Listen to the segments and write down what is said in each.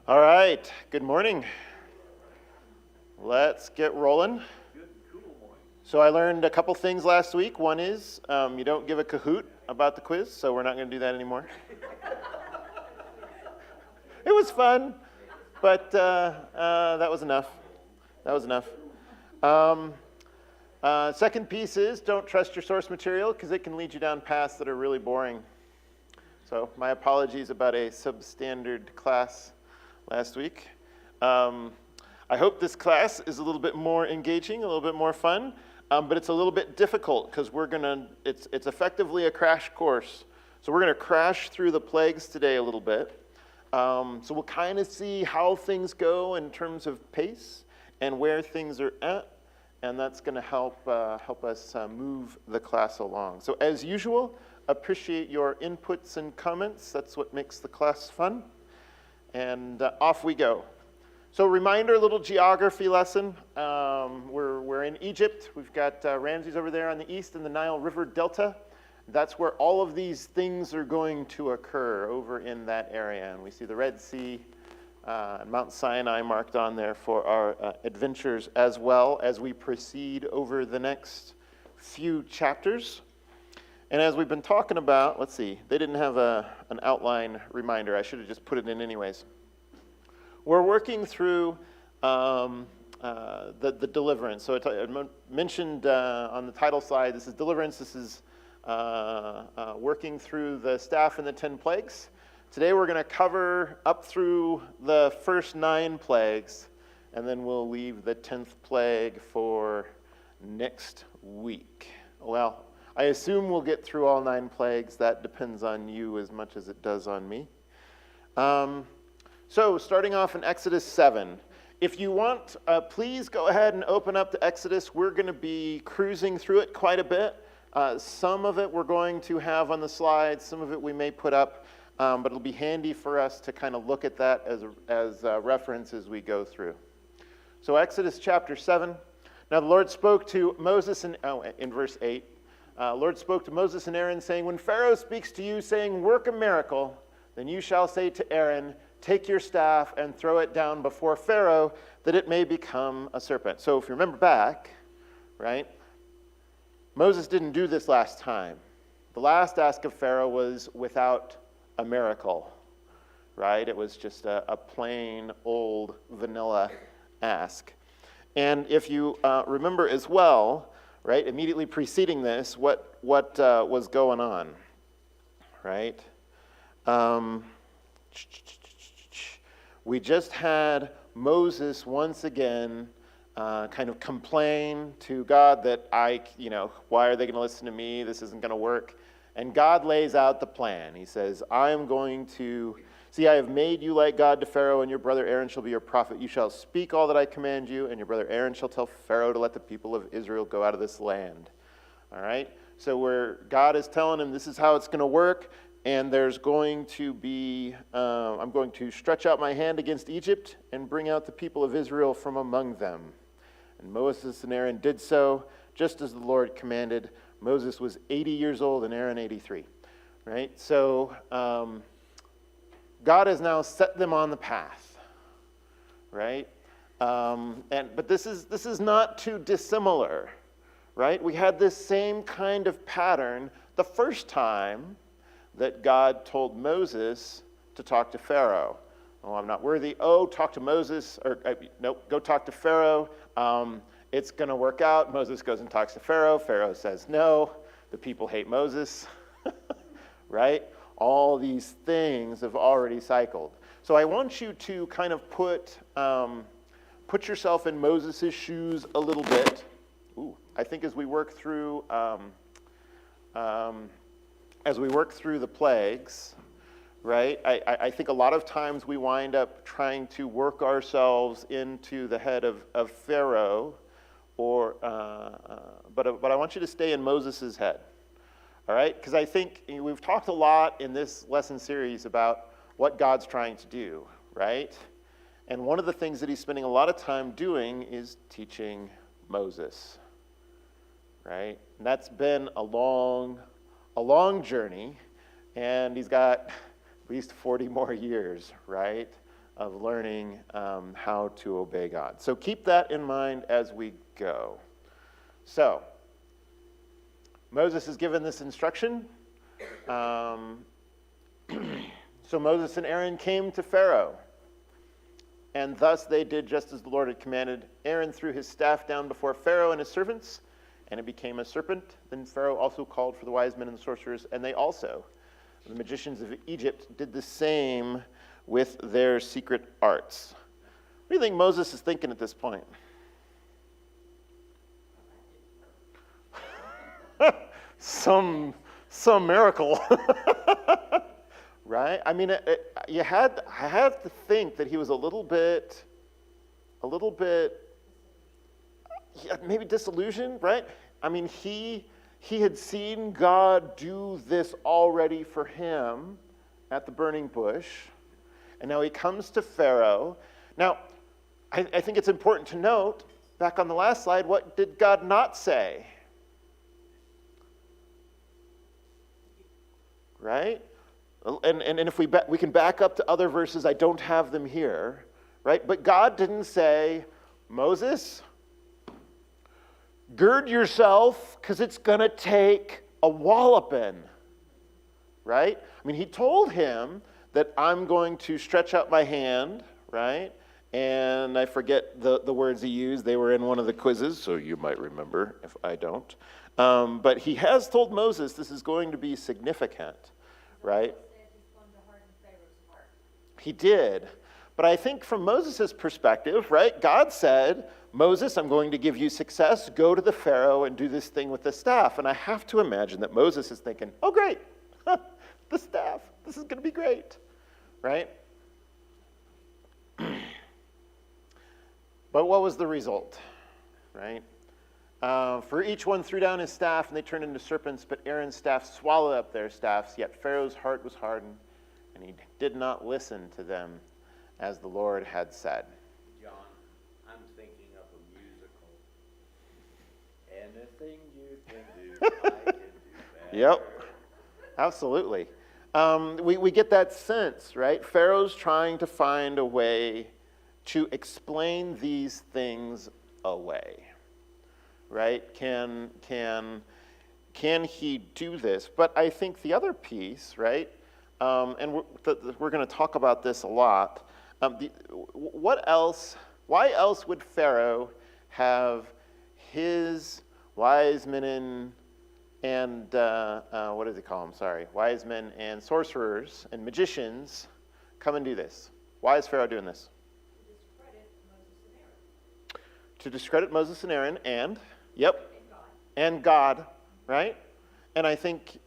All right, good morning. Let's get rolling. So I learned a couple things last week. One is you don't give a cahoot about the quiz, so we're not going to do that anymore. It was fun, but that was enough. Second piece is don't trust your source material because it can lead you down paths that are really boring. So my apologies about a substandard class last week. I hope this class is a little bit more engaging, a little bit more fun, but it's a little bit difficult because it's effectively a crash course. So we're gonna crash through the plagues today a little bit. So we'll kind of see how things go in terms of pace and where things are at, and that's gonna help us move the class along. So as usual, appreciate your inputs and comments. That's what makes the class fun. And off we go. So reminder, little geography lesson. We're in Egypt. We've got Ramses over there on the east in the Nile River Delta. That's where all of these things are going to occur, over in that area. And we see the Red Sea and Mount Sinai marked on there for our adventures as well as we proceed over the next few chapters. And as we've been talking about, let's see, they didn't have an outline reminder. I should have just put it in anyways. We're working through the Deliverance. So I mentioned on the title slide, this is Deliverance. This is working through the staff and the 10 plagues. Today we're going to cover up through the first 9 plagues, and then we'll leave the 10th plague for next week. Well, I assume we'll get through all 9 plagues. That depends on you as much as it does on me. So starting off in Exodus 7. If you want, please go ahead and open up to Exodus. We're going to be cruising through it quite a bit. Some of it we're going to have on the slides. Some of it we may put up. But it'll be handy for us to kind of look at that as reference as we go through. So Exodus chapter 7. Now the Lord spoke to Moses in verse 8. Lord spoke to Moses and Aaron, saying, when Pharaoh speaks to you, saying, work a miracle, then you shall say to Aaron, take your staff and throw it down before Pharaoh, that it may become a serpent. So if you remember back, right, Moses didn't do this last time. The last ask of Pharaoh was without a miracle, right? It was just a plain old vanilla ask. And if you remember as well, right, immediately preceding this, what was going on, right? We just had Moses once again kind of complain to God that why are they going to listen to me? This isn't going to work. And God lays out the plan. He says, I have made you like God to Pharaoh, and your brother Aaron shall be your prophet. You shall speak all that I command you, and your brother Aaron shall tell Pharaoh to let the people of Israel go out of this land. All right? So where God is telling him this is how it's going to work, and there's going to be, I'm going to stretch out my hand against Egypt and bring out the people of Israel from among them. And Moses and Aaron did so, just as the Lord commanded. Moses was 80 years old and Aaron 83, right? So God has now set them on the path, right? But this is not too dissimilar, right? We had this same kind of pattern the first time that God told Moses to talk to Pharaoh. Oh, I'm not worthy. Oh, talk to Moses, nope, go talk to Pharaoh. It's going to work out. Moses goes and talks to Pharaoh. Pharaoh says no. The people hate Moses, right? All these things have already cycled. So I want you to kind of put yourself in Moses' shoes a little bit. I think as we work through the plagues, right? I think a lot of times we wind up trying to work ourselves into the head of Pharaoh. But I want you to stay in Moses' head, all right? Because I think we've talked a lot in this lesson series about what God's trying to do, right? And one of the things that he's spending a lot of time doing is teaching Moses, right? And that's been a long journey, and he's got at least 40 more years, right, of learning how to obey God. So keep that in mind as we go. So, Moses is given this instruction. So Moses and Aaron came to Pharaoh, and thus they did just as the Lord had commanded. Aaron threw his staff down before Pharaoh and his servants, and it became a serpent. Then Pharaoh also called for the wise men and the sorcerers, and they also, the magicians of Egypt, did the same with their secret arts. What do you think Moses is thinking at this point? Some miracle. Right? I mean, I have to think that he was a little bit, maybe disillusioned, right? I mean, he had seen God do this already for him at the burning bush, and now he comes to Pharaoh. Now, I think it's important to note, back on the last slide, what did God not say? Right? And if we can back up to other verses, I don't have them here, right? But God didn't say, Moses, gird yourself, because it's going to take a walloping, right? I mean, he told him that I'm going to stretch out my hand, right? And I forget the words he used. They were in one of the quizzes, so you might remember if I don't. But he has told Moses this is going to be significant, right? He did. But I think from Moses' perspective, right, God said, Moses, I'm going to give you success. Go to the Pharaoh and do this thing with the staff. And I have to imagine that Moses is thinking, oh, great, the staff, this is going to be great, right? But what was the result, right? For each one threw down his staff, and they turned into serpents, but Aaron's staff swallowed up their staffs. Yet Pharaoh's heart was hardened, and he did not listen to them as the Lord had said. John, I'm thinking of a musical. Anything you can do, I can do better. Yep, absolutely. We get that sense, right? Pharaoh's trying to find a way to explain these things away, right? Can he do this? But I think the other piece, right? And we're going to talk about this a lot. What else? Why else would Pharaoh have his wise men and what does he call them? Sorry, wise men and sorcerers and magicians come and do this? Why is Pharaoh doing this? To discredit Moses and Aaron, and God, right? And I think,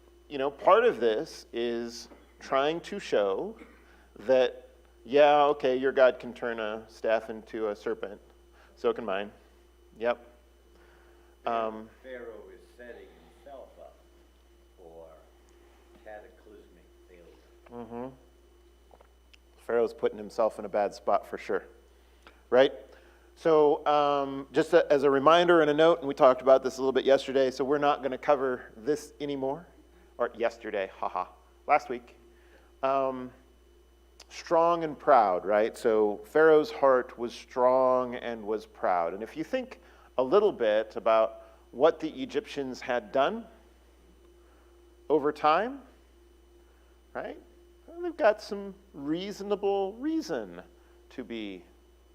part of this is trying to show that, yeah, okay, your God can turn a staff into a serpent. So can mine. Yep. Pharaoh is setting himself up for cataclysmic failure. Mm-hmm. Pharaoh's putting himself in a bad spot for sure, right? So just as a reminder and a note, and we talked about this a little bit yesterday, so we're not going to cover this anymore. Or yesterday, last week. Strong and proud, right? So Pharaoh's heart was strong and was proud. And if you think a little bit about what the Egyptians had done over time, right? Well, they've got some reasonable reason to be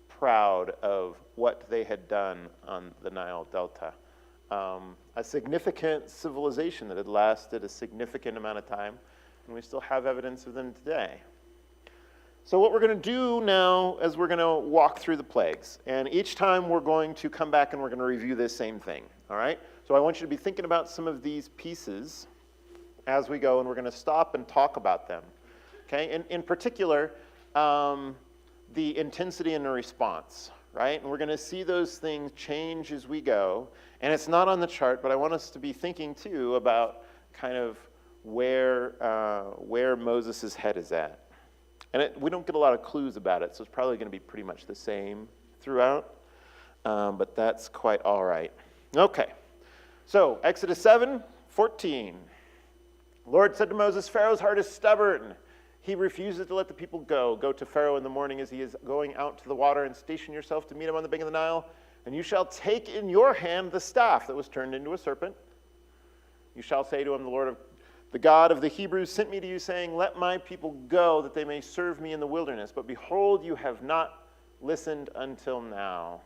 proud of what they had done on the Nile Delta. A significant civilization that had lasted a significant amount of time, and we still have evidence of them today. So what we're going to do now is we're going to walk through the plagues, and each time we're going to come back and we're going to review this same thing, all right? So I want you to be thinking about some of these pieces as we go, and we're going to stop and talk about them, okay? In particular, the intensity and the response, right? And we're going to see those things change as we go. And it's not on the chart, but I want us to be thinking too about kind of where Moses' head is at. And we don't get a lot of clues about it, so it's probably going to be pretty much the same throughout. But that's quite all right. Okay, so Exodus 7:14. The Lord said to Moses, Pharaoh's heart is stubborn. he refuses to let the people go. Go to Pharaoh in the morning as he is going out to the water, and station yourself to meet him on the bank of the Nile. And you shall take in your hand the staff that was turned into a serpent. You shall say to him, the God of the Hebrews sent me to you, saying, let my people go, that they may serve me in the wilderness. But behold, you have not listened until now.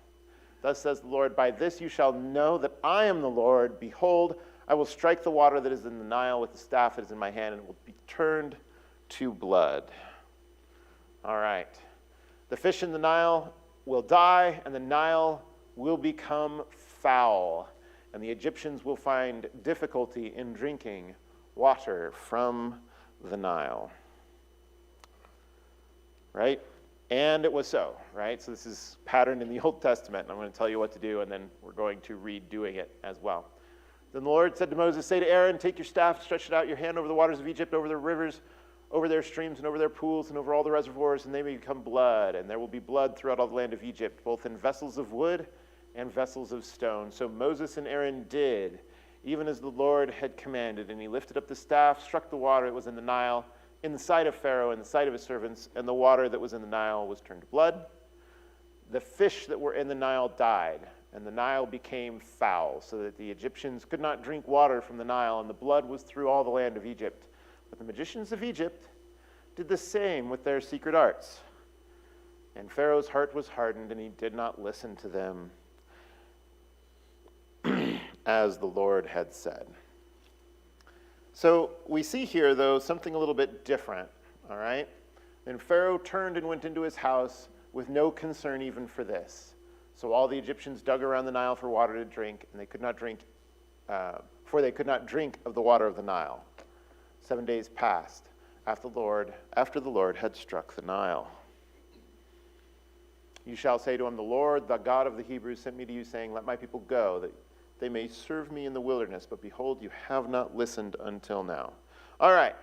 Thus says the Lord, by this you shall know that I am the Lord. Behold, I will strike the water that is in the Nile with the staff that is in my hand, and it will be turned to blood. All right. The fish in the Nile will die, and the Nile will become foul, and the Egyptians will find difficulty in drinking water from the Nile. Right? And it was so, right? So this is patterned in the Old Testament, and I'm going to tell you what to do, and then we're going to read doing it as well. Then the Lord said to Moses, say to Aaron, take your staff, stretch it out your hand over the waters of Egypt, over the rivers, over their streams, and over their pools, and over all the reservoirs, and they may become blood. And there will be blood throughout all the land of Egypt, both in vessels of wood and vessels of stone. So Moses and Aaron did, even as the Lord had commanded. And he lifted up the staff, struck the water that was in the Nile, in the sight of Pharaoh, in the sight of his servants, and the water that was in the Nile was turned to blood. The fish that were in the Nile died, and the Nile became foul, so that the Egyptians could not drink water from the Nile, and the blood was through all the land of Egypt. But the magicians of Egypt did the same with their secret arts. And Pharaoh's heart was hardened, and he did not listen to them, as the Lord had said. So we see here, though, something a little bit different, all right? Then Pharaoh turned and went into his house with no concern even for this. So all the Egyptians dug around the Nile for water to drink, and they could not drink, for they could not drink of the water of the Nile. 7 days passed after the Lord had struck the Nile. You shall say to him, the Lord, the God of the Hebrews, sent me to you, saying, let my people go, that they may serve me in the wilderness. But behold, you have not listened until now. All right.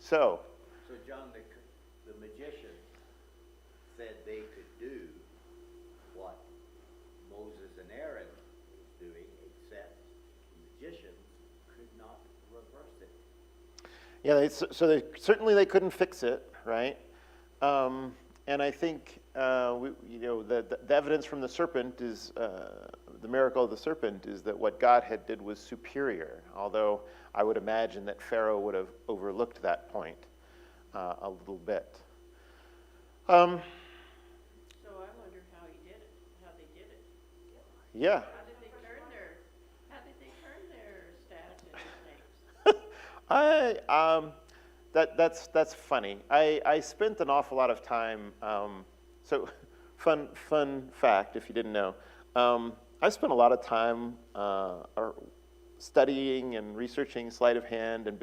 So John, the magician said they could do what Moses and Aaron was doing, except the magician could not reverse it. Yeah, they certainly couldn't fix it, right? And I think the evidence from the serpent is the miracle of the serpent is that what God had did was superior. Although I would imagine that Pharaoh would have overlooked that point a little bit. So I wonder how they did it. Yeah. How did they turn their staffs into snakes? That's funny. I spent an awful lot of time. So, fun fact, if you didn't know, I spent a lot of time studying and researching sleight of hand and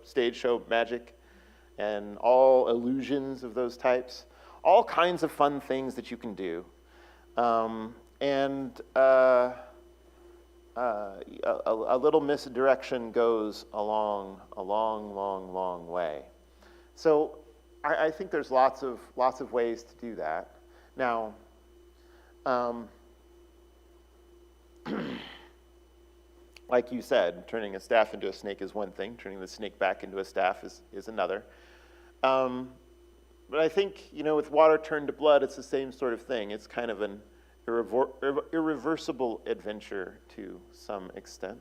stage show magic, and all illusions of those types. All kinds of fun things that you can do, and a little misdirection goes a long way. So I think there's lots of ways to do that. Now, like you said, turning a staff into a snake is one thing. Turning the snake back into a staff is another. But I think, with water turned to blood, it's the same sort of thing. It's kind of an irreversible adventure to some extent.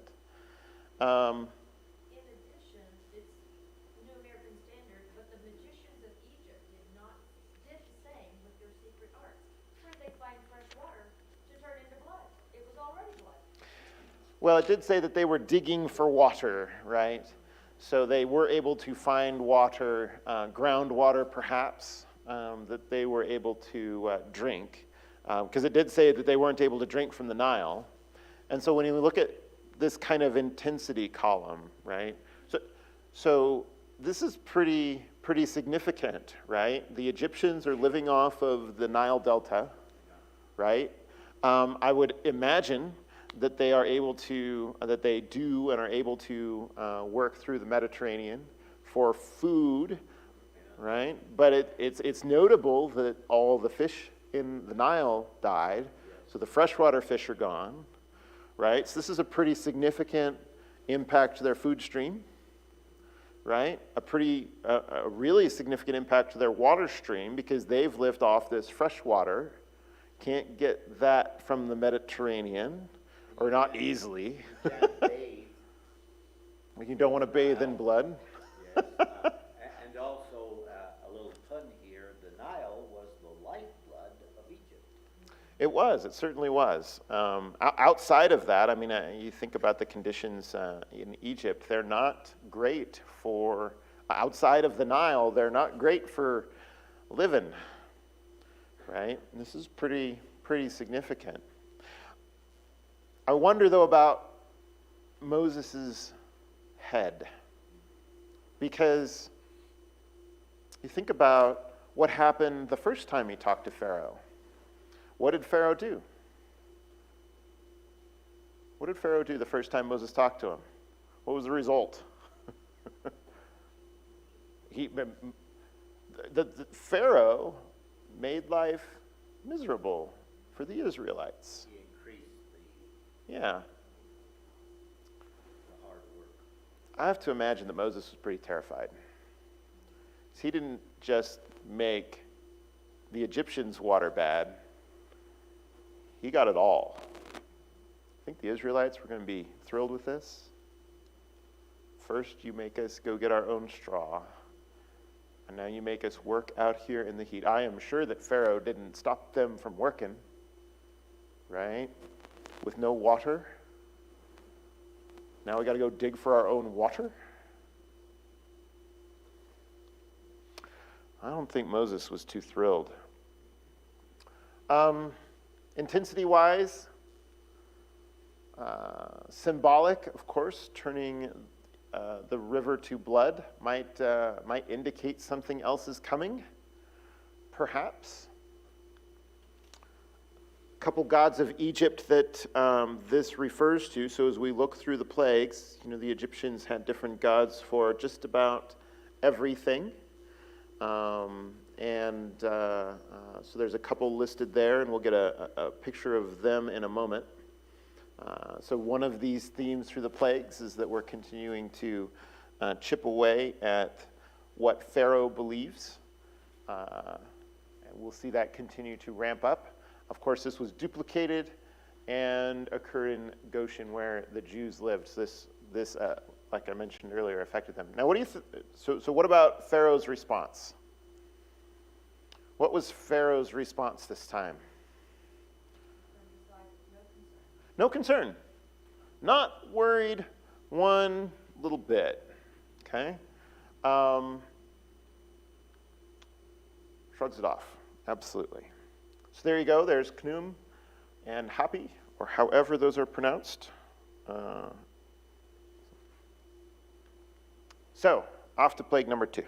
In addition, it's New American Standard, but the magicians of Egypt did the same with their secret arts. Where they find fresh water to turn into blood? It was already blood. Well, it did say that they were digging for water, right? So they were able to find water, groundwater perhaps, that they were able to drink. Because it did say that they weren't able to drink from the Nile. And so when you look at this kind of intensity column, right? So this is pretty significant, right? The Egyptians are living off of the Nile Delta, right? I would imagine that they are able to, that they do and are able to work through the Mediterranean for food, right? But it's notable that all the fish in the Nile died, so the freshwater fish are gone, right? So this is a pretty significant impact to their food stream, right? A really significant impact to their water stream because they've lived off this fresh water. Can't get that from the Mediterranean, or not easily. You can't bathe, You don't want to bathe in blood. yes. And also, a little pun here, the Nile was the lifeblood of Egypt. It certainly was. Outside of that, I mean, you think about the conditions in Egypt, they're not great for, outside of the Nile, they're not great for living, right? This is pretty significant. I wonder, though, about Moses' head, because you think about what happened the first time he talked to Pharaoh. What did Pharaoh do? What did Pharaoh do the first time Moses talked to him? What was the result? The Pharaoh made life miserable for the Israelites. He increased Yeah. the hard work. I have to imagine that Moses was pretty terrified. He didn't just make the Egyptians' water bad. He got it all. I think the Israelites were going to be thrilled with this. First, you make us go get our own straw, and now you make us work out here in the heat. I am sure that Pharaoh didn't stop them from working, right? With no water. Now we got to go dig for our own water. I don't think Moses was too thrilled. Intensity-wise, symbolic, of course, turning the river to blood might indicate something else is coming, perhaps. A couple gods of Egypt that this refers to. So as we look through the plagues, the Egyptians had different gods for just about everything. So there's a couple listed there, and we'll get a picture of them in a moment. So one of these themes through the plagues is that we're continuing to chip away at what Pharaoh believes. And we'll see that continue to ramp up. Of course, this was duplicated and occurred in Goshen where the Jews lived. So this like I mentioned earlier, affected them. Now, what do you so what about Pharaoh's response? What was Pharaoh's response this time? No concern. Not worried one little bit. Okay? Shrugs it off. Absolutely. So there you go. There's Knum and Happy, or however those are pronounced. So, off to plague number 2.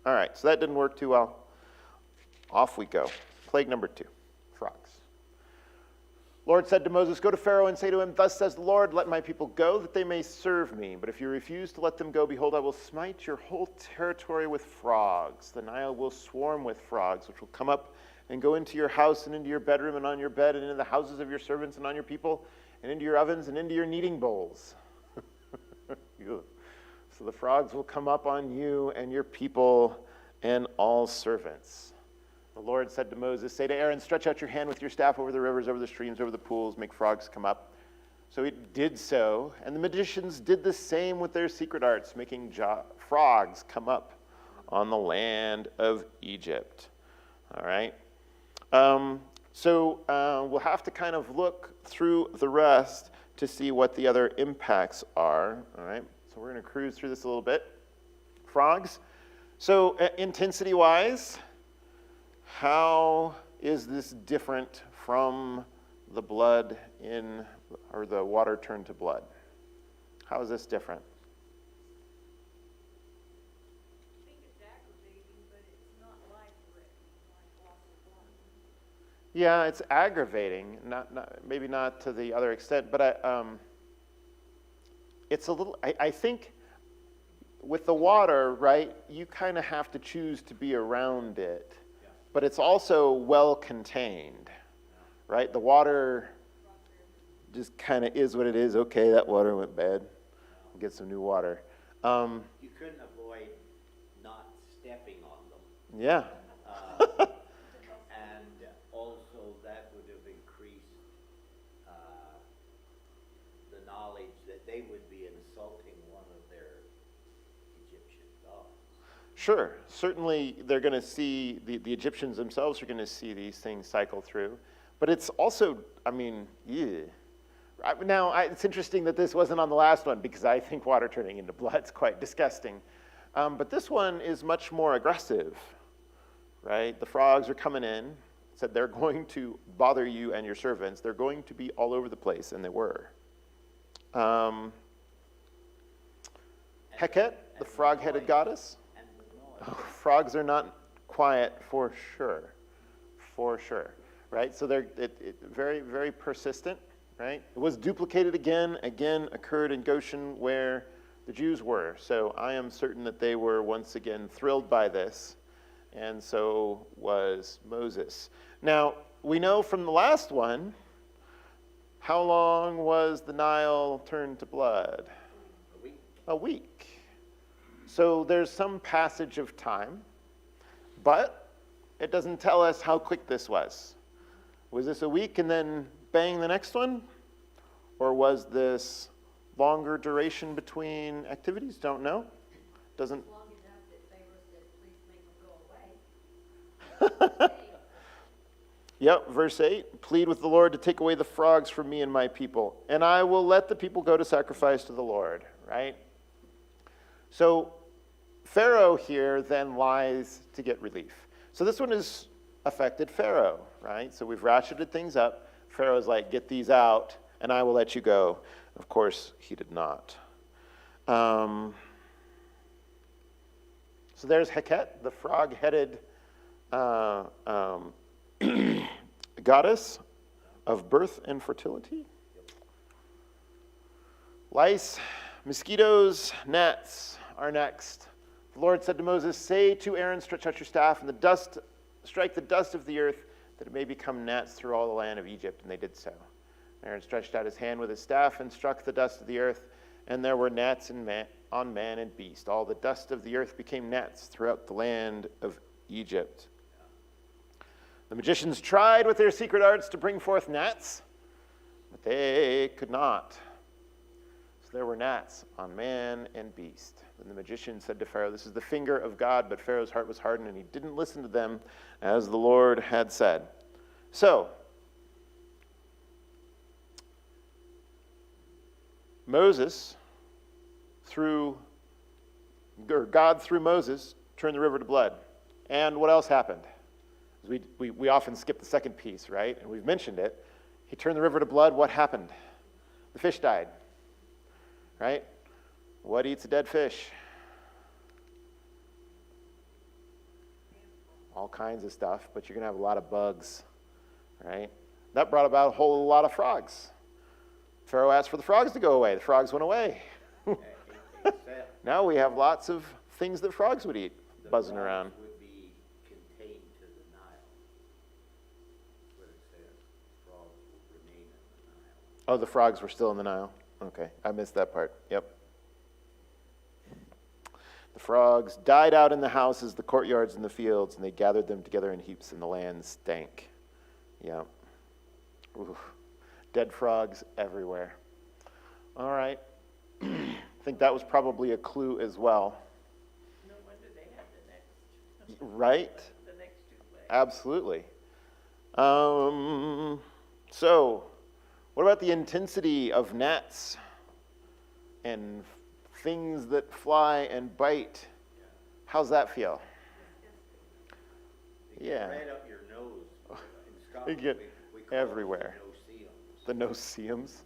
All right, so that didn't work too well. Off we go. Plague number 2, frogs. Lord said to Moses, "Go to Pharaoh and say to him, 'Thus says the Lord, let my people go, that they may serve me. But if you refuse to let them go, behold, I will smite your whole territory with frogs. The Nile will swarm with frogs, which will come up and go into your house and into your bedroom and on your bed and into the houses of your servants and on your people and into your ovens and into your kneading bowls.'" So the frogs will come up on you and your people and all servants. The Lord said to Moses, "Say to Aaron, stretch out your hand with your staff over the rivers, over the streams, over the pools, make frogs come up." So it did so, and the magicians did the same with their secret arts, making frogs come up on the land of Egypt. All right? We'll have to kind of look through the rest to see what the other impacts are. All right? So we're going to cruise through this a little bit. Frogs. So intensity-wise, how is this different from the blood or the water turned to blood? How is this different? I think it's aggravating, but it's not life-threatening like loss of blood. Yeah, it's aggravating. Maybe not to the other extent, but it's a little. I think with the water, right? You kind of have to choose to be around it. But it's also well contained, right? The water just kind of is what it is. Okay, that water went bad. We'll get some new water. You couldn't avoid Yeah. And also that would have increased the knowledge that they would be insulting one of their Egyptian gods. Sure. Certainly, they're going to see, the Egyptians themselves are going to see these things cycle through. But it's also, I mean, yeah. Now, it's interesting that this wasn't on the last one because I think water turning into blood is quite disgusting. But this one is much more aggressive, right? The frogs are coming in, said they're going to bother you and your servants. They're going to be all over the place, and they were. Heket, the frog-headed goddess. And the noise. Frogs are not quiet for sure, right? So they're very, very persistent, right? It was duplicated again occurred in Goshen where the Jews were. So I am certain that they were once again thrilled by this, and so was Moses. Now, we know from the last one, how long was the Nile turned to blood? A week. A week. So there's some passage of time, but it doesn't tell us how quick this was. Was this a week and then bang the next one? Or was this longer duration between activities? Don't know. Doesn't. Long enough that Pharaoh said, please make them go away. Yep, verse 8. Plead with the Lord to take away the frogs from me and my people, and I will let the people go to sacrifice to the Lord, right? So Pharaoh here then lies to get relief. So this one has affected Pharaoh, right? So we've ratcheted things up. Pharaoh's like, get these out, and I will let you go. Of course, he did not. So there's Heket, the frog-headed goddess of birth and fertility. Lice, mosquitoes, gnats are next. The Lord said to Moses, say to Aaron, stretch out your staff, and strike the dust of the earth, that it may become gnats through all the land of Egypt. And they did so. Aaron stretched out his hand with his staff and struck the dust of the earth, and there were gnats on man and beast. All the dust of the earth became gnats throughout the land of Egypt. The magicians tried with their secret arts to bring forth gnats, but they could not. So there were gnats on man and beast. Then the magician said to Pharaoh, this is the finger of God, but Pharaoh's heart was hardened, and he didn't listen to them as the Lord had said. So, God through Moses turned the river to blood. And what else happened? We often skip the second piece, right? And we've mentioned it. He turned the river to blood. What happened? The fish died, right? What eats a dead fish? All kinds of stuff, but you're going to have a lot of bugs, right? That brought about a whole lot of frogs. Pharaoh asked for the frogs to go away. The frogs went away. Except Now we have lots of things that frogs would eat the buzzing frogs around. would be contained to the Nile. That's what it says. Frogs will remain in the Nile. Oh, the frogs were still in the Nile. Okay, I missed that part. Yep. The frogs died out in the houses, the courtyards, and the fields, and they gathered them together in heaps, and the land stank. Yep. Oof. Dead frogs everywhere. All right. I think that was probably a clue as well. No wonder they had the next, Right? the next two plagues. Absolutely. So, what about the intensity of gnats and things that fly and bite? How's that feel? They Yeah. get right up your nose. In They Scotland, get we call everywhere. it no-see-ums. The no-see-ums.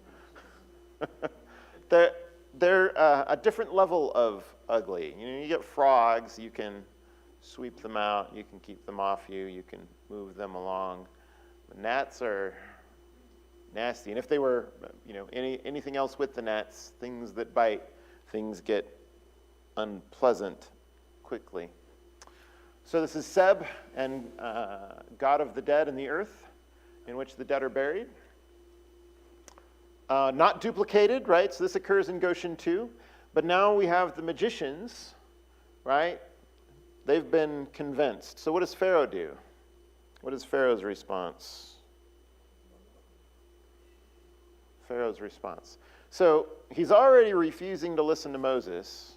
They're a different level of ugly. You know, you get frogs, you can sweep them out, you can keep them off you, you can move them along. But gnats are nasty. And if they were, anything else with the gnats, things that bite, things get unpleasant quickly. So this is Seb, and God of the dead and the earth, in which the dead are buried. Not duplicated, right? So this occurs in Goshen too. But now we have the magicians, right? They've been convinced. So what does Pharaoh do? What is Pharaoh's response? Pharaoh's response. So he's already refusing to listen to Moses.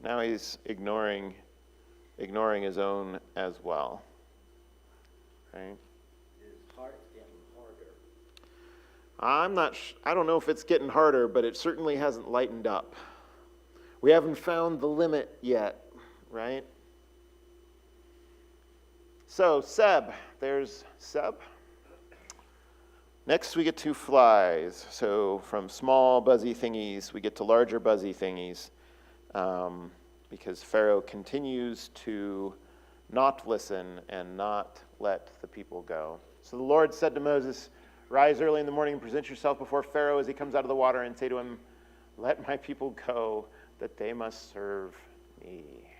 Now he's ignoring his own as well. Right? His heart's getting harder. I don't know if it's getting harder, but it certainly hasn't lightened up. We haven't found the limit yet, right? So Seb, there's Seb. Next we get to flies. So from small buzzy thingies, we get to larger buzzy thingies, because Pharaoh continues to not listen and not let the people go. So the Lord said to Moses, "Rise early in the morning and present yourself before Pharaoh as he comes out of the water, and say to him, 'Let my people go, that they must serve me.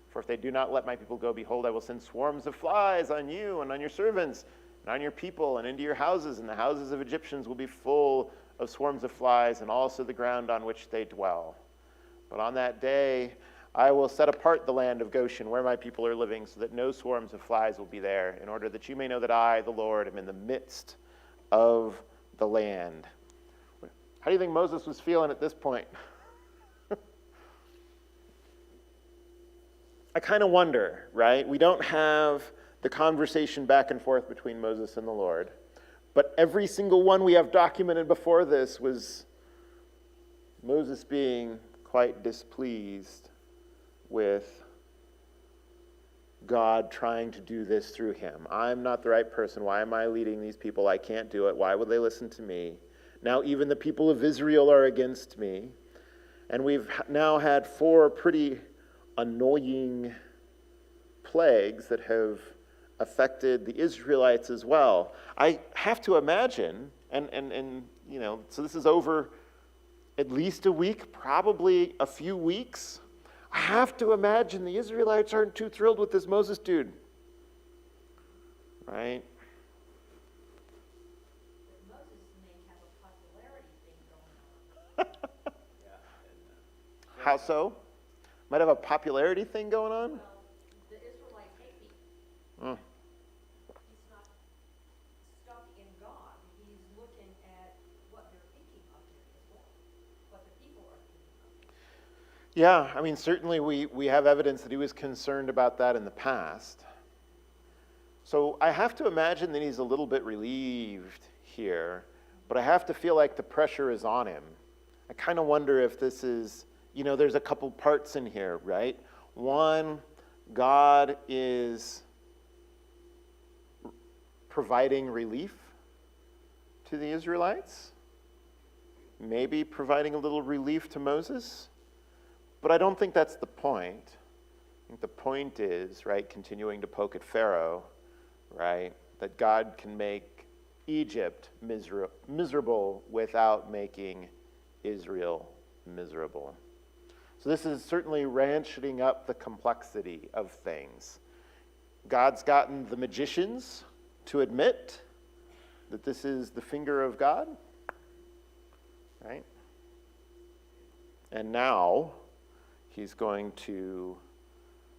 For if they do not let my people go, behold, I will send swarms of flies on you and on your servants and on your people and into your houses, and the houses of Egyptians will be full of swarms of flies, and also the ground on which they dwell. But on that day I will set apart the land of Goshen, where my people are living, so that no swarms of flies will be there, in order that you may know that I, the Lord, am in the midst of the land.'" How do you think Moses was feeling at this point? I kind of wonder, right? We don't have the conversation back and forth between Moses and the Lord, but every single one we have documented before this was Moses being quite displeased with God trying to do this through him. I'm not the right person. Why am I leading these people? I can't do it. Why would they listen to me? Now even the people of Israel are against me. And we've now had 4 pretty annoying plagues that have affected the Israelites as well. I have to imagine, and so this is over at least a week, probably a few weeks. I have to imagine the Israelites aren't too thrilled with this Moses dude. Right? But Moses may have a popularity thing going on. Yeah. How so? Might have a popularity thing going on? Well, the Israelites hate me. Mm. He's not stuck in God. He's looking at what they're thinking of him as well, what the people are thinking of him. Yeah, I mean, certainly we have evidence that he was concerned about that in the past. So I have to imagine that he's a little bit relieved here, but I have to feel like the pressure is on him. I kind of wonder if this is, there's a couple parts in here, right? One, God is providing relief to the Israelites, maybe providing a little relief to Moses, but I don't think that's the point. I think the point is, right, continuing to poke at Pharaoh, right, that God can make Egypt miserable without making Israel miserable. So this is certainly ratcheting up the complexity of things. God's gotten the magicians to admit that this is the finger of God, right? And now he's going to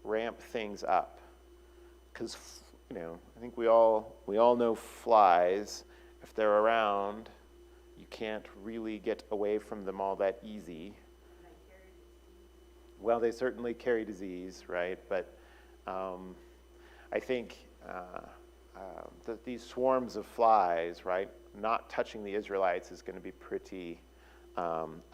ramp things up, because I think we all know flies. If they're around, you can't really get away from them all that easy. Well, they certainly carry disease, right? But I think that these swarms of flies, right, not touching the Israelites is going to be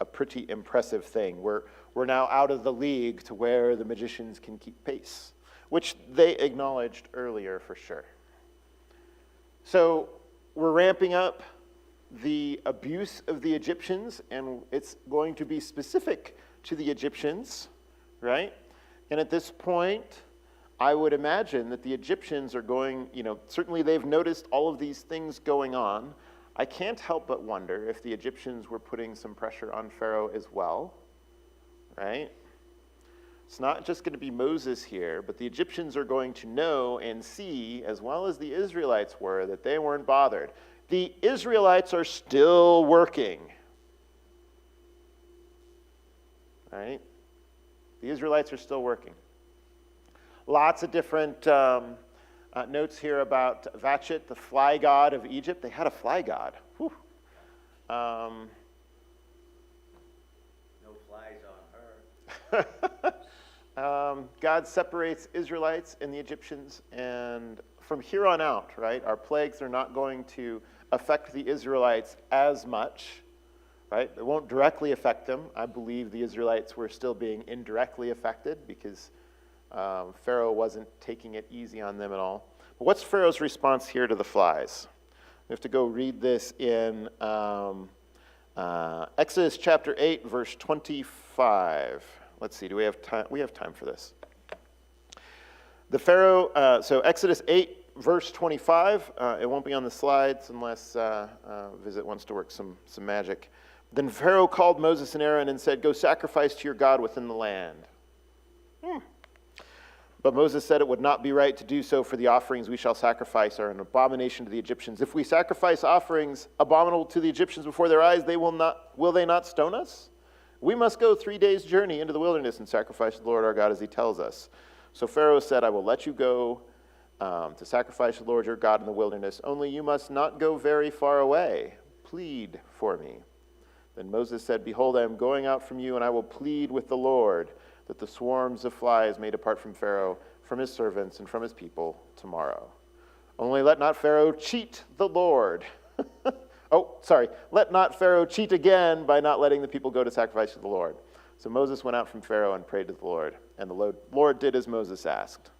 a pretty impressive thing. We're now out of the league to where the magicians can keep pace, which they acknowledged earlier for sure. So we're ramping up the abuse of the Egyptians, and it's going to be specific to the Egyptians, right? And at this point, I would imagine that the Egyptians are going, certainly they've noticed all of these things going on. I can't help but wonder if the Egyptians were putting some pressure on Pharaoh as well, right? It's not just going to be Moses here, but the Egyptians are going to know and see, as well as the Israelites were, that they weren't bothered. The Israelites are still working, right? The Israelites are still working. Lots of different notes here about Vachit, the fly god of Egypt. They had a fly god. Whew. No flies on her. God separates Israelites and the Egyptians, and from here on out, right, our plagues are not going to affect the Israelites as much, right? It won't directly affect them. I believe the Israelites were still being indirectly affected because Pharaoh wasn't taking it easy on them at all. But what's Pharaoh's response here to the flies? We have to go read this in Exodus chapter 8, verse 25. Let's see, do we have time? We have time for this. The Pharaoh, so Exodus 8, verse 25. It won't be on the slides unless Visit wants to work some magic. Then Pharaoh called Moses and Aaron and said, "Go sacrifice to your God within the land." But Moses said, "It would not be right to do so, for the offerings we shall sacrifice are an abomination to the Egyptians. If we sacrifice offerings abominable to the Egyptians before their eyes, will they not stone us? We must go 3 days' journey into the wilderness and sacrifice to the Lord our God as he tells us." So Pharaoh said, "I will let you go to sacrifice to the Lord your God in the wilderness. Only you must not go very far away. Plead for me." Then Moses said, "Behold, I am going out from you, and I will plead with the Lord that the swarms of flies may depart from Pharaoh, from his servants, and from his people tomorrow. Only let not Pharaoh cheat the Lord." Let not Pharaoh cheat again by not letting the people go to sacrifice to the Lord. So Moses went out from Pharaoh and prayed to the Lord, and the Lord did as Moses asked.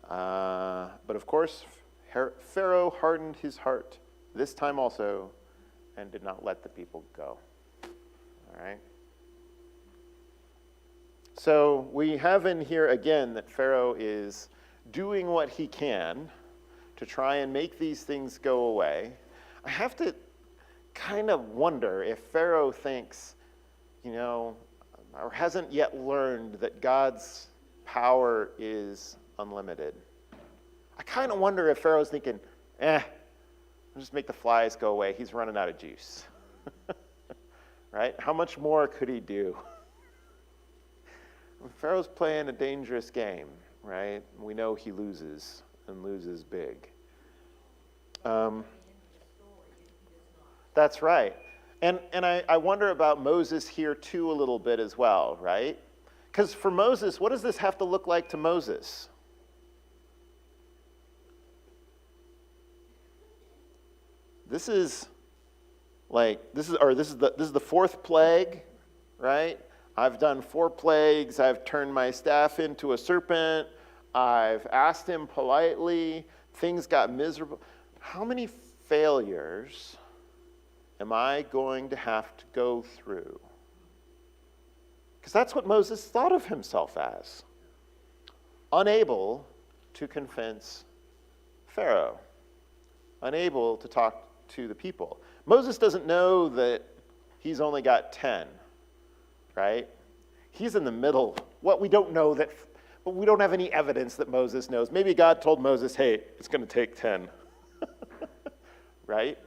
But of course, Pharaoh hardened his heart this time also and did not let the people go. All right. So we have in here again that Pharaoh is doing what he can to try and make these things go away. I have to kind of wonder if Pharaoh thinks, or hasn't yet learned that God's power is unlimited. I kind of wonder if Pharaoh's thinking, I'll just make the flies go away. He's running out of juice. Right? How much more could he do? Pharaoh's playing a dangerous game, right? We know he loses, and loses big. That's right. And I wonder about Moses here too a little bit as well, right? Because for Moses, what does this have to look like to Moses? This is the fourth plague, right? I've done 4 plagues. I've turned my staff into a serpent. I've asked him politely. Things got miserable. How many failures am I going to have to go through? Because that's what Moses thought of himself as. Unable to convince Pharaoh. Unable to talk to the people. Moses doesn't know that he's only got 10. Right? He's in the middle. What we don't know that, but we don't have any evidence that Moses knows. Maybe God told Moses, "Hey, it's going to take 10." Right?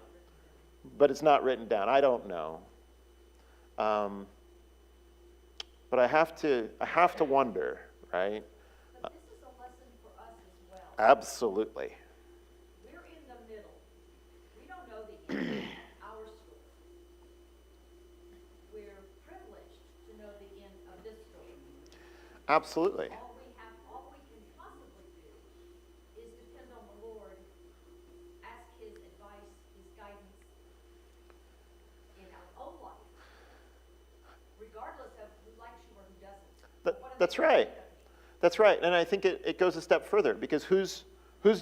But it's not written down. I don't know. But I have to wonder, right? But this is a lesson for us as well. Absolutely. We're in the middle. We don't know the end of our story. We're privileged to know the end of this story. Absolutely. All we can possibly do is depend on the Lord, ask his advice, his guidance in our own life, regardless of who likes you or who doesn't. That's right. That's right. And I think it goes a step further, because who's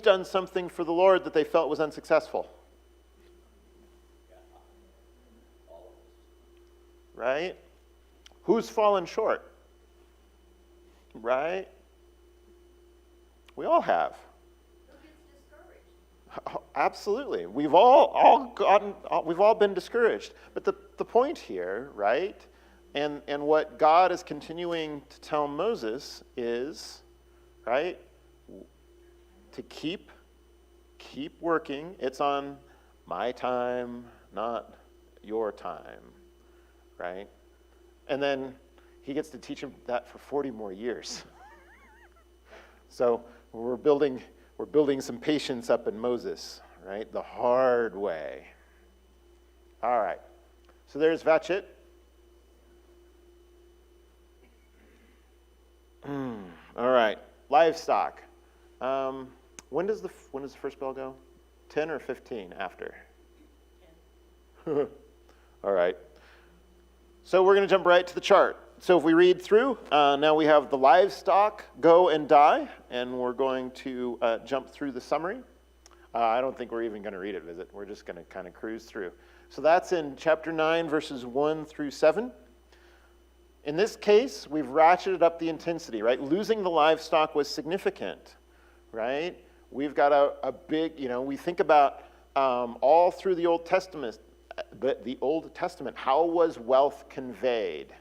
done something for the Lord that they felt was unsuccessful? All of us. Right? Who's fallen short? Right? We all have. Who gets discouraged? Absolutely. We've all been discouraged. But the point here, right? And what God is continuing to tell Moses is, right? To keep working. It's on my time, not your time. Right? And then he gets to teach him that for 40 more years. So we're building some patience up in Moses, right? The hard way. All right. So there's Vatchit. All right. Livestock. When does the first bell go? 10 or 15 after? 10. All right. So we're going to jump right to the chart. So if we read through, now we have the livestock go and die, and we're going to jump through the summary. I don't think we're even going to read it, is it? We're just going to kind of cruise through. So that's in chapter 9, verses 1 through 7. In this case, we've ratcheted up the intensity, right? Losing the livestock was significant, right? We've got a big, we think about all through the Old Testament, how was wealth conveyed?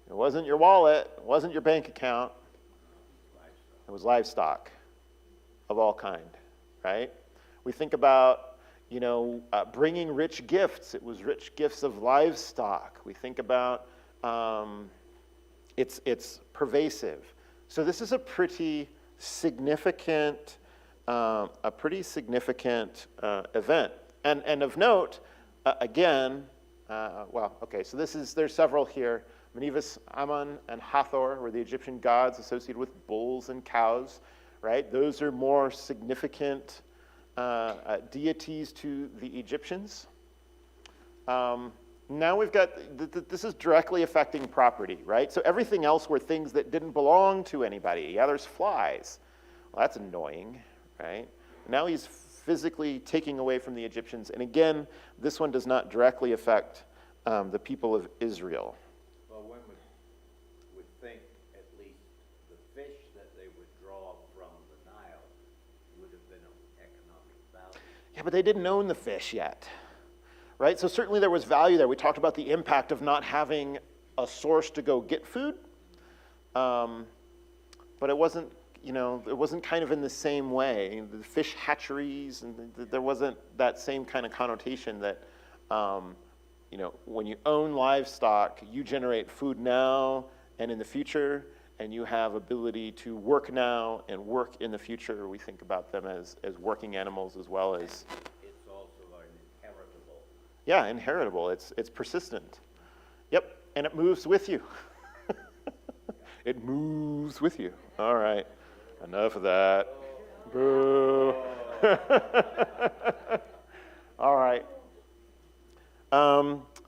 It wasn't your wallet, it wasn't your bank account, it was livestock of all kind, right? We think about, bringing rich gifts. It was rich gifts of livestock. We think about it's pervasive. So this is a pretty significant event. And of note, so there's several here. Menivus, Ammon, and Hathor were the Egyptian gods associated with bulls and cows, right? Those are more significant deities to the Egyptians. Now we've got, this is directly affecting property, right? So everything else were things that didn't belong to anybody. Yeah, there's flies. Well, that's annoying, right? Now he's physically taking away from the Egyptians. And again, this one does not directly affect the people of Israel. Well, one would think at least the fish that they would draw from the Nile would have been of economic value. Yeah, but they didn't own the fish yet, right? So certainly there was value there. We talked about the impact of not having a source to go get food, but it wasn't, it wasn't kind of in the same way. The fish hatcheries, and there wasn't that same kind of connotation that, when you own livestock, you generate food now and in the future, and you have ability to work now and work in the future. We think about them as working animals as well as... It's also an inheritable. Yeah, inheritable. It's persistent. Yep, and it moves with you. It moves with you. All right, enough of that. Boo. All right.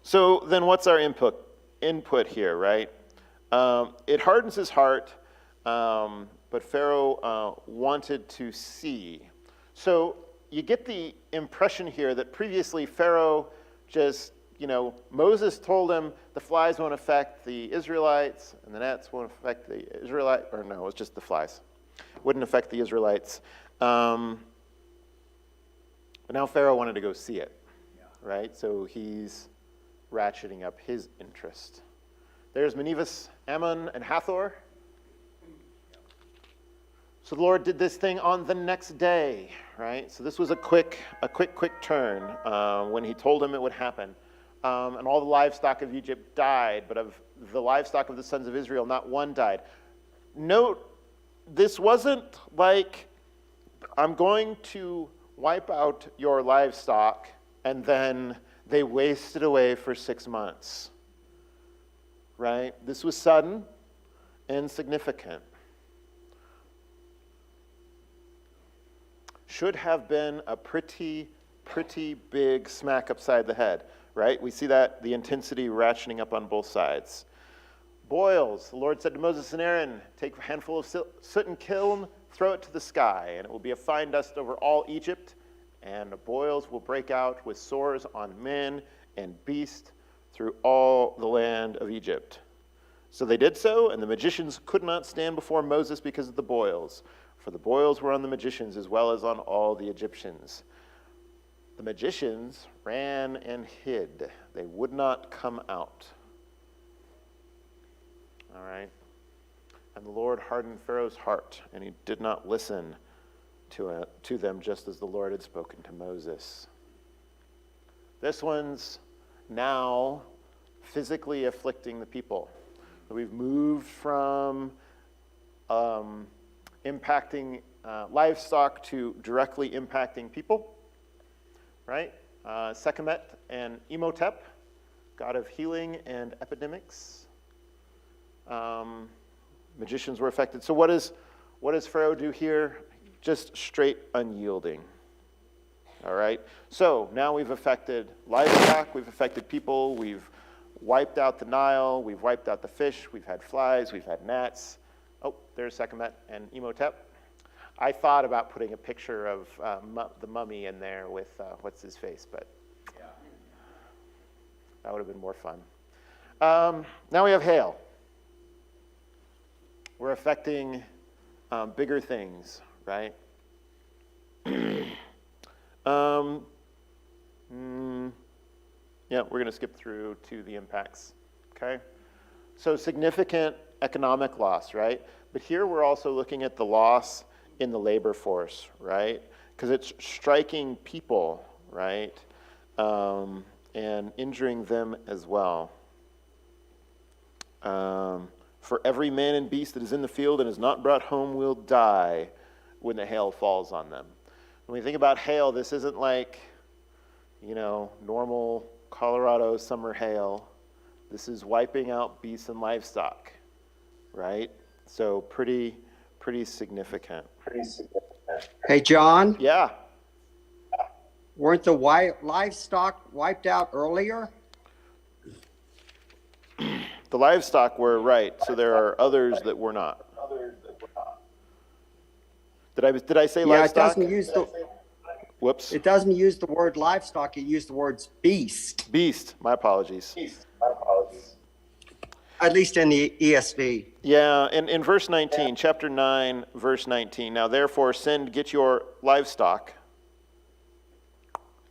So then what's our input here, right? It hardens his heart, but Pharaoh wanted to see. So you get the impression here that previously Pharaoh just, Moses told him the flies won't affect the Israelites and the gnats won't affect the Israelites, or no, it was just the flies. Wouldn't affect the Israelites. But now Pharaoh wanted to go see it, right? So he's ratcheting up his interest. There's Menivus, Ammon, and Hathor. So the Lord did this thing on the next day, right? So this was a quick turn when he told him it would happen. And all the livestock of Egypt died, but of the livestock of the sons of Israel, not one died. Note, this wasn't like, I'm going to wipe out your livestock, and then they wasted away for 6 months, right? This was sudden and significant. Should have been a pretty big smack upside the head, right? We see that, the intensity ratcheting up on both sides. Boils, the Lord said to Moses and Aaron, take a handful of soot and kiln, throw it to the sky, and it will be a fine dust over all Egypt, and the boils will break out with sores on men and beasts through all the land of Egypt. So they did so, and the magicians could not stand before Moses because of the boils, for the boils were on the magicians as well as on all the Egyptians. The magicians ran and hid. They would not come out. All right. And the Lord hardened Pharaoh's heart, and he did not listen to them just as the Lord had spoken to Moses. This one's now physically afflicting the people. We've moved from impacting livestock to directly impacting people, right? Sekhmet and Imhotep, god of healing and epidemics. Magicians were affected. So what does Pharaoh do here? Just straight unyielding. All right? So now we've affected livestock, we've affected people, we've wiped out the Nile, we've wiped out the fish, we've had flies, we've had gnats. Oh, there's Sekhmet and Imhotep. I thought about putting a picture of the mummy in there with what's his face, but that would have been more fun. Now we have hail. We're affecting bigger things, right? Yeah, we're going to skip through to the impacts, okay? So significant economic loss, right? But here we're also looking at the loss in the labor force, right? Because it's striking people, right? And injuring them as well. For every man and beast that is in the field and is not brought home will die when the hail falls on them. When we think about hail, this isn't like, normal Colorado summer hail. This is wiping out beasts and livestock, right? So pretty significant. Hey, John, Yeah. weren't the livestock wiped out earlier? The livestock were right, so there are others that were not. Did I say Yeah, livestock? Whoops. it doesn't use the word livestock, it used the words beast, Beast. My apologies. at least in the ESV. Yeah, in verse 19, chapter 9, verse 19. Now therefore get your livestock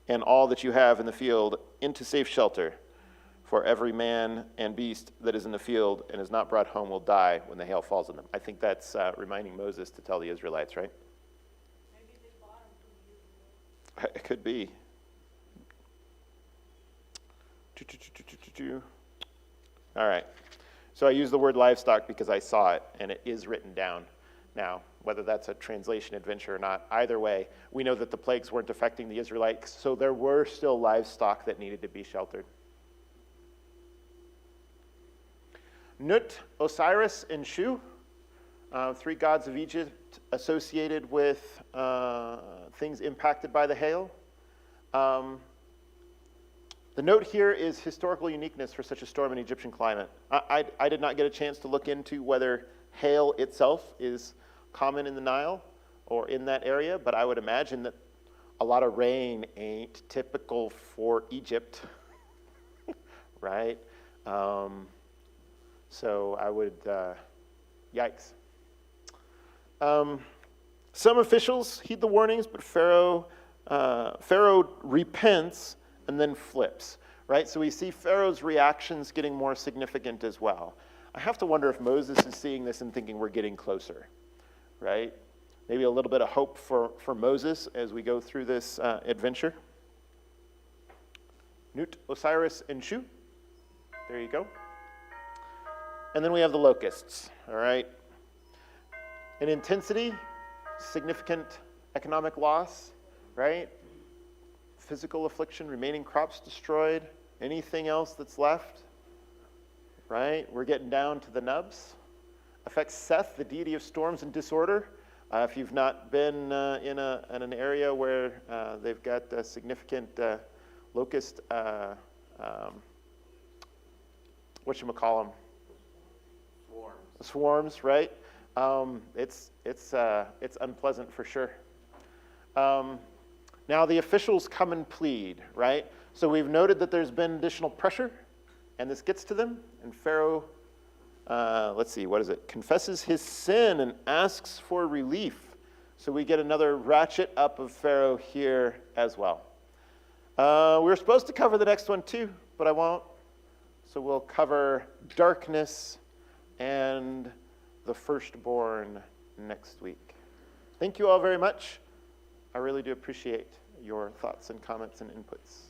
and all that you have in the field into safe shelter. For every man and beast that is in the field and is not brought home will die when the hail falls on them. I think that's reminding Moses to tell the Israelites, right? Maybe they bought them from you. It could be. All right. So I use the word livestock because I saw it, and it is written down. Now, whether that's a translation adventure or not, either way, we know that the plagues weren't affecting the Israelites, so there were still livestock that needed to be sheltered. Nut, Osiris, and Shu, three gods of Egypt associated with things impacted by the hail. The note here is historical uniqueness for such a storm in Egyptian climate. I did not get a chance to look into whether hail itself is common in the Nile or in that area, but I would imagine that a lot of rain ain't typical for Egypt, right? So I would, yikes. Some officials heed the warnings, but Pharaoh repents and then flips, right? So we see Pharaoh's reactions getting more significant as well. I have to wonder if Moses is seeing this and thinking we're getting closer, right? Maybe a little bit of hope for Moses as we go through this adventure. Nut, Osiris, and Shu. There you go. And then we have the locusts, all right? In intensity, significant economic loss, right? Physical affliction, remaining crops destroyed, anything else that's left, right? We're getting down to the nubs. Affects Seth, the deity of storms and disorder. If you've not been in an area where they've got a significant locust, whatchamacallem? Swarms, right? It's unpleasant for sure. Now the officials come and plead, right? So we've noted that there's been additional pressure, and this gets to them, and Pharaoh, let's see, what is it? Confesses his sin and asks for relief. So we get another ratchet up of Pharaoh here as well. We were supposed to cover the next one too, but I won't. So we'll cover darkness and the firstborn next week. Thank you all very much. I really do appreciate your thoughts and comments and inputs.